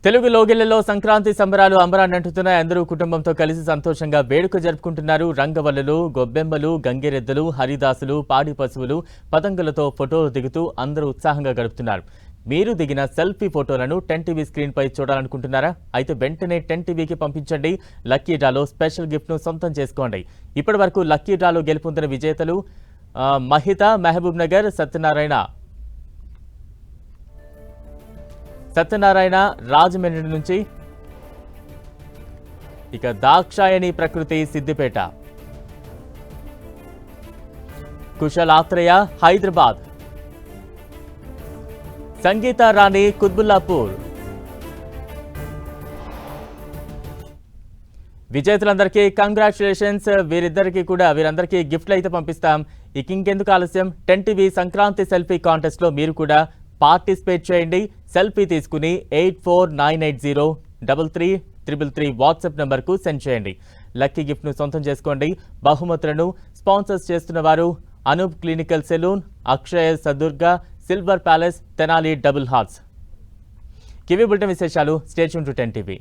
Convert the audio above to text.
తెలుగు లోగిళ్లలో సంక్రాంతి సంబరాలు అంబరాన్నంటుతున్నాయి. అందరూ కుటుంబంతో కలిసి సంతోషంగా వేడుక జరుపుకుంటున్నారు. రంగవల్లులు, గొబ్బెమ్మలు, గంగిరెద్దులు, హరిదాసులు, పాడి పశువులు, పతంగులతో ఫోటోలు దిగుతూ అందరూ ఉత్సాహంగా గడుపుతున్నారు. మీరు దిగిన సెల్ఫీ ఫోటోలను 10 టీవీ స్క్రీన్ పై చూడాలనుకుంటున్నారా? అయితే వెంటనే 10 టీవీకి పంపించండి. లక్కీ డ్రాలో స్పెషల్ గిఫ్ట్ ను సొంతం చేసుకోండి. ఇప్పటివరకు లక్కీ డ్రాలో గెలుపొందిన విజేతలు మహిత, మహబూబ్ నగర్, సత్యనారాయణ రాజమండ్రి నుంచి, ఇక దాక్షాయణి ప్రకృతి సిద్దిపేట, కుశల్ ఆత్రేయ హైదరాబాద్, సంగీత రాణి కుత్బుల్లాపూర్. విజేతలందరికీ కంగ్రాచులేషన్స్. వీరందరికీ గిఫ్ట్లు అయితే పంపిస్తాం. ఇంకెందుకు ఆలస్యం, 10 టీవీ సంక్రాంతి సెల్ఫీ కాంటెస్ట్ లో మీరు కూడా పార్టిసిపేట్ చేయండి. సెల్ఫీ తీసుకుని 8498033333 వాట్సాప్ నంబర్కు సెండ్ చేయండి. లక్కీ గిఫ్ట్ ను సొంతం చేసుకోండి. బహుమతులను స్పాన్సర్స్ చేస్తున్న వారు అనూప్ క్లినికల్ సెలూన్, అక్షయ సదుర్గా, silver palace, Tenali double hearts. కివీ బులెటిన్ విశేషాలు. Stay tune to 10 TV.